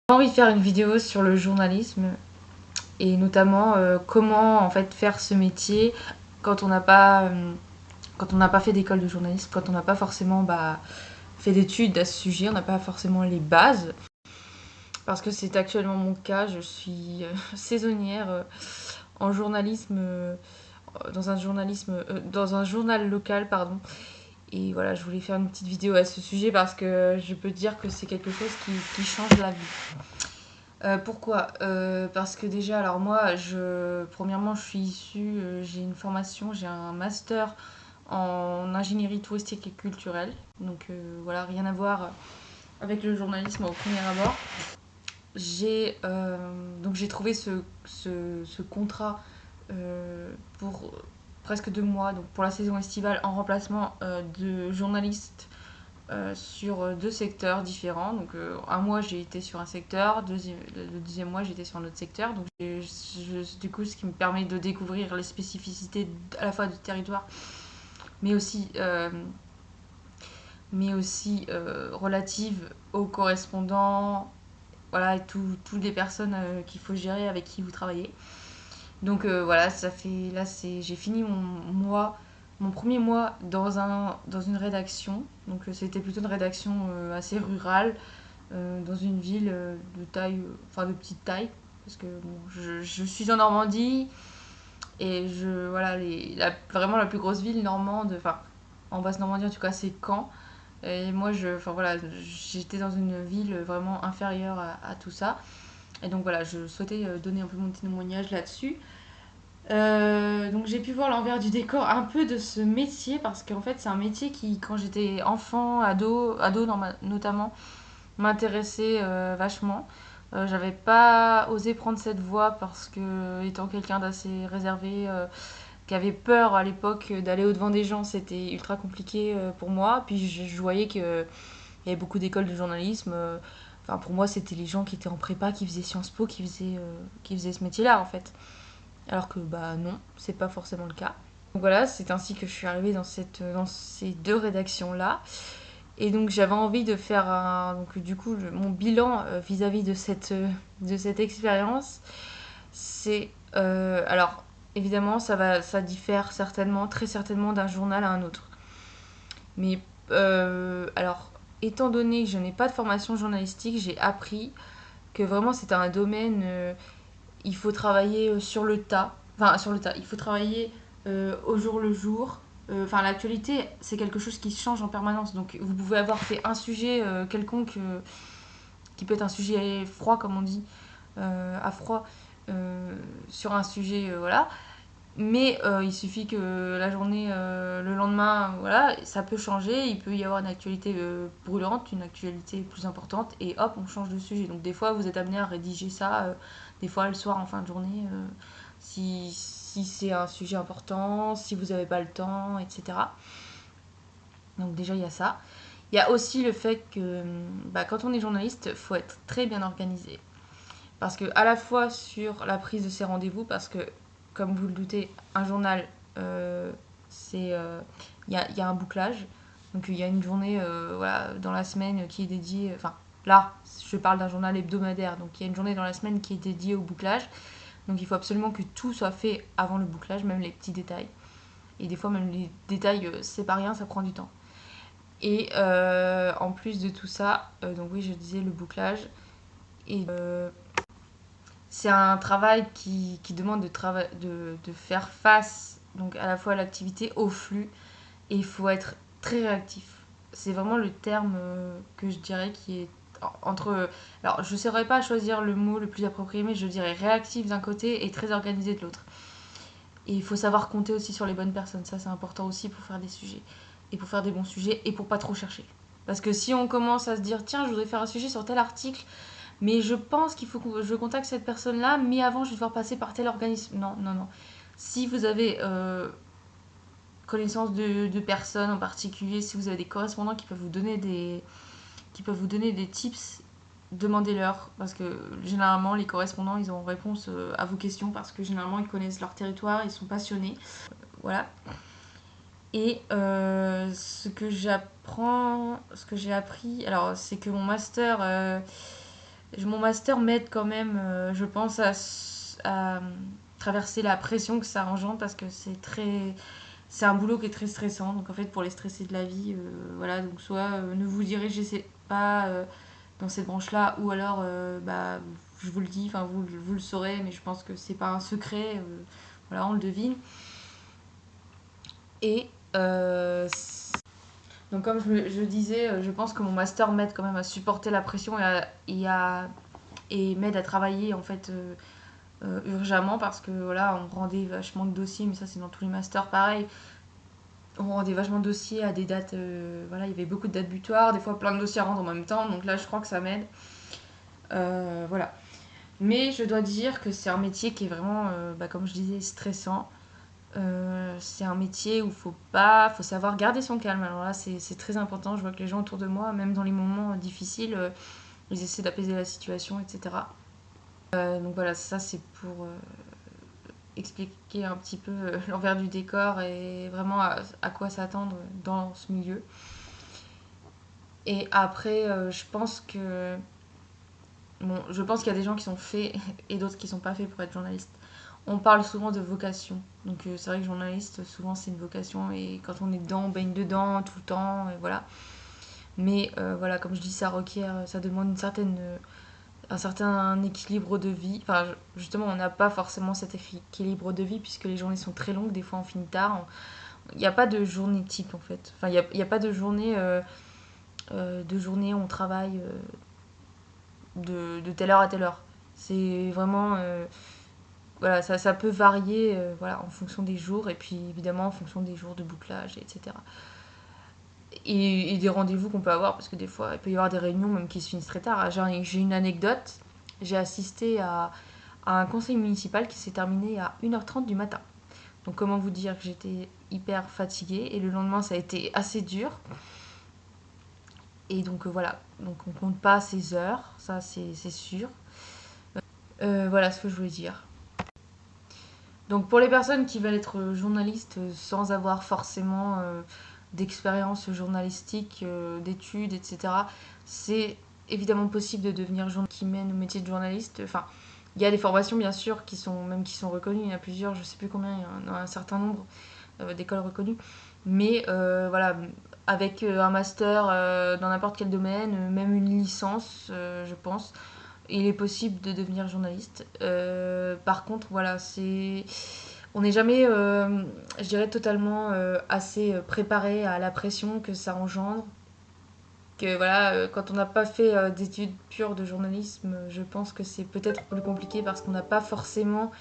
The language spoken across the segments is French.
J'ai envie de faire une vidéo sur le journalisme et notamment comment en fait faire ce métier quand on n'a pas fait d'école de journalisme, quand on n'a pas forcément fait d'études à ce sujet, on n'a pas forcément les bases. Parce que c'est actuellement mon cas, je suis saisonnière en journalisme, dans un journal local, pardon. Et voilà, je voulais faire une petite vidéo à ce sujet parce que je peux dire que c'est quelque chose qui change la vie. Pourquoi Parce que déjà, alors moi, premièrement, je suis issue, j'ai une formation, j'ai un master en ingénierie touristique et culturelle. Donc voilà, rien à voir avec le journalisme au premier abord. Donc j'ai trouvé ce contrat pour presque 2 mois, donc pour la saison estivale, en remplacement de journaliste sur 2 secteurs différents. Donc un mois j'ai été sur un secteur, le deuxième mois j'étais sur un autre secteur. Donc du coup, ce qui me permet de découvrir les spécificités à la fois du territoire, mais aussi, relatives aux correspondants, voilà, et toutes les personnes qu'il faut gérer avec qui vous travaillez. Donc voilà, j'ai fini mon premier mois dans une rédaction. Donc c'était plutôt une rédaction assez rurale, dans une ville de taille, de petite taille, parce que bon, je suis en Normandie et voilà, vraiment la plus grosse ville normande, enfin en Basse-Normandie en tout cas, c'est Caen. Et moi, voilà, j'étais dans une ville vraiment inférieure à tout ça. Et donc voilà, je souhaitais donner un peu mon témoignage là-dessus. Donc j'ai pu voir l'envers du décor un peu de ce métier parce qu'en fait c'est un métier qui, quand j'étais enfant, ado notamment, m'intéressait vachement. J'avais pas osé prendre cette voie parce que, étant quelqu'un d'assez réservé, qui avait peur à l'époque d'aller au-devant des gens, c'était ultra compliqué pour moi. Puis je voyais qu'il y avait beaucoup d'écoles de journalisme. Enfin, pour moi, c'était les gens qui étaient en prépa, qui faisaient Sciences Po, qui faisaient ce métier-là en fait. Alors que bah non, c'est pas forcément le cas. Donc voilà, c'est ainsi que je suis arrivée dans ces 2 rédactions-là. Et donc j'avais envie de faire donc du coup mon bilan vis-à-vis de cette expérience. C'est alors évidemment ça diffère certainement, très certainement d'un journal à un autre. Mais alors étant donné que je n'ai pas de formation journalistique, j'ai appris que vraiment c'était un domaine, il faut travailler sur le tas. Enfin, sur le tas. Il faut travailler au jour le jour. Enfin, l'actualité, c'est quelque chose qui change en permanence. Donc, vous pouvez avoir fait un sujet quelconque, qui peut être un sujet froid, comme on dit, à froid, sur un sujet, voilà. Mais il suffit que la journée, le lendemain, voilà, ça peut changer. Il peut y avoir une actualité brûlante, une actualité plus importante, et hop, on change de sujet. Donc des fois, vous êtes amené à rédiger ça, des fois le soir en fin de journée, si c'est un sujet important, si vous n'avez pas le temps, etc. Donc déjà, il y a ça. Il y a aussi le fait que quand on est journaliste, il faut être très bien organisé. Parce que à la fois sur la prise de ses rendez-vous, parce que comme vous le doutez, un journal, c'est y a un bouclage. Donc il y a une journée voilà, dans la semaine qui est dédiée. Enfin, là, je parle d'un journal hebdomadaire. Donc il y a une journée dans la semaine qui est dédiée au bouclage. Donc il faut absolument que tout soit fait avant le bouclage, même les petits détails. Et des fois, même les détails, c'est pas rien, ça prend du temps. Et en plus de tout ça, donc oui, je disais le bouclage. Et c'est un travail qui demande de faire face donc à la fois à l'activité, au flux, et il faut être très réactif. C'est vraiment le terme que je dirais qui est entre... Alors, je ne saurais pas choisir le mot le plus approprié, mais je dirais réactif d'un côté et très organisé de l'autre. Et il faut savoir compter aussi sur les bonnes personnes, ça c'est important aussi pour faire des sujets. Et pour faire des bons sujets, et pour pas trop chercher. Parce que si on commence à se dire, tiens, je voudrais faire un sujet sur tel article, mais je pense qu'il faut que je contacte cette personne-là, mais avant, je vais devoir passer par tel organisme. Non, non, non. Si vous avez connaissance de personnes en particulier, si vous avez des correspondants qui peuvent vous donner des tips, demandez-leur. Parce que généralement, les correspondants, ils ont réponse à vos questions parce que généralement, ils connaissent leur territoire, ils sont passionnés. Voilà. Et ce que j'ai appris, alors c'est que mon master Mon master m'aide quand même, je pense, à traverser la pression que ça engendre parce que c'est un boulot qui est très stressant. Donc en fait, pour les stressés de la vie, voilà, donc soit ne vous dirigez pas dans cette branche-là, ou alors, bah, je vous le dis, enfin vous le saurez, mais je pense que c'est pas un secret, voilà, on le devine. Et donc comme je disais, je pense que mon master m'aide quand même à supporter la pression et m'aide à travailler en fait urgemment parce que voilà, on rendait vachement de dossiers, mais ça c'est dans tous les masters pareil. On rendait vachement de dossiers à des dates, voilà, il y avait beaucoup de dates butoirs, des fois plein de dossiers à rendre en même temps, donc là je crois que ça m'aide. Voilà. Mais je dois dire que c'est un métier qui est vraiment, bah, comme je disais, stressant. C'est un métier où faut savoir garder son calme. Alors là, c'est très important. Je vois que les gens autour de moi, même dans les moments difficiles, ils essaient d'apaiser la situation, etc. Donc voilà, ça c'est pour expliquer un petit peu l'envers du décor et vraiment à quoi s'attendre dans ce milieu. Et après, je pense qu'il y a des gens qui sont faits et d'autres qui sont pas faits pour être journalistes. On parle souvent de vocation. Donc c'est vrai que journaliste, souvent c'est une vocation et quand on est dedans, on baigne dedans tout le temps et voilà. Mais voilà, comme je dis, ça demande un certain équilibre de vie. Enfin, justement, on n'a pas forcément cet équilibre de vie puisque les journées sont très longues, des fois on finit tard. Il n'y a pas de journée type en fait. Enfin, il y a pas de journée où on travaille de telle heure à telle heure. C'est vraiment voilà, ça peut varier voilà, en fonction des jours et puis évidemment en fonction des jours de bouclage, etc. Et des rendez-vous qu'on peut avoir parce que des fois il peut y avoir des réunions même qui se finissent très tard. J'ai une anecdote, j'ai assisté à un conseil municipal qui s'est terminé à 1h30 du matin. Donc comment vous dire que j'étais hyper fatiguée et le lendemain ça a été assez dur. Et donc voilà, donc on compte pas ses heures, ça c'est sûr. Voilà ce que je voulais dire. Donc pour les personnes qui veulent être journalistes sans avoir forcément d'expérience journalistique, d'études, etc., c'est évidemment possible de devenir journaliste qui mène au métier de journaliste. Enfin, il y a des formations bien sûr qui sont reconnues, il y en a plusieurs, je sais plus combien, il y en a un certain nombre d'écoles reconnues. Mais voilà, avec un master dans n'importe quel domaine, même une licence, je pense, il est possible de devenir journaliste. Par contre, voilà, on n'est jamais, je dirais, totalement assez préparé à la pression que ça engendre. Que voilà, quand on n'a pas fait d'études pures de journalisme, je pense que c'est peut-être plus compliqué parce qu'on n'a pas forcément,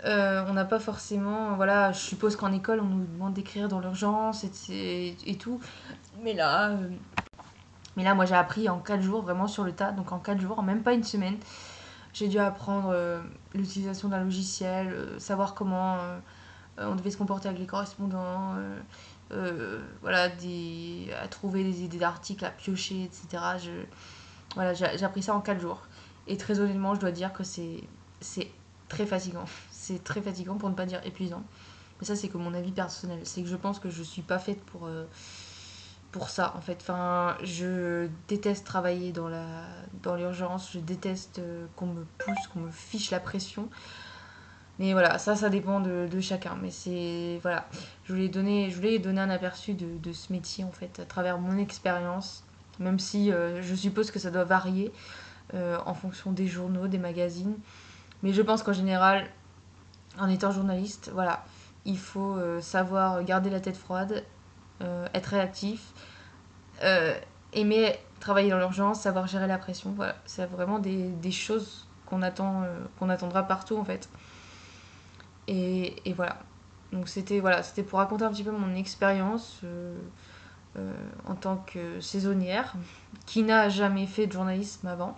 voilà, je suppose qu'en école on nous demande d'écrire dans l'urgence et tout. Mais là, euh, mais là, moi j'ai appris en 4 jours, vraiment sur le tas, donc en 4 jours, même pas une semaine. J'ai dû apprendre l'utilisation d'un logiciel, savoir comment on devait se comporter avec les correspondants, voilà, à trouver des idées d'articles, à piocher, etc. Voilà, j'ai appris ça en 4 jours. Et très honnêtement, je dois dire que c'est très fatigant. C'est très fatigant pour ne pas dire épuisant. Mais ça, c'est que mon avis personnel. C'est que je pense que je suis pas faite pour ça en fait. Enfin, je déteste travailler dans l'urgence, je déteste qu'on me pousse, qu'on me fiche la pression. Mais voilà, ça dépend de chacun. Mais c'est voilà, je voulais donner un aperçu de ce métier en fait à travers mon expérience, même si je suppose que ça doit varier en fonction des journaux, des magazines. Mais je pense qu'en général, en étant journaliste, voilà, il faut savoir garder la tête froide, être réactif, euh, aimer travailler dans l'urgence, savoir gérer la pression. Voilà, c'est vraiment des choses qu'on attendra partout en fait. Et voilà. Donc c'était pour raconter un petit peu mon expérience en tant que saisonnière, qui n'a jamais fait de journalisme avant.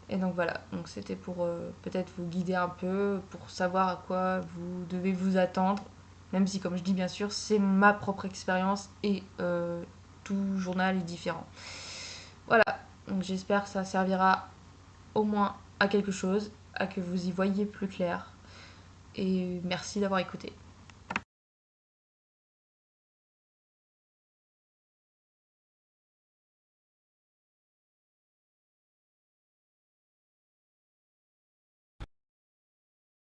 Et donc voilà, donc c'était pour peut-être vous guider un peu, pour savoir à quoi vous devez vous attendre, même si comme je dis bien sûr, c'est ma propre expérience et tout journal est différent. Voilà, donc j'espère que ça servira au moins à quelque chose, à que vous y voyez plus clair. Et merci d'avoir écouté.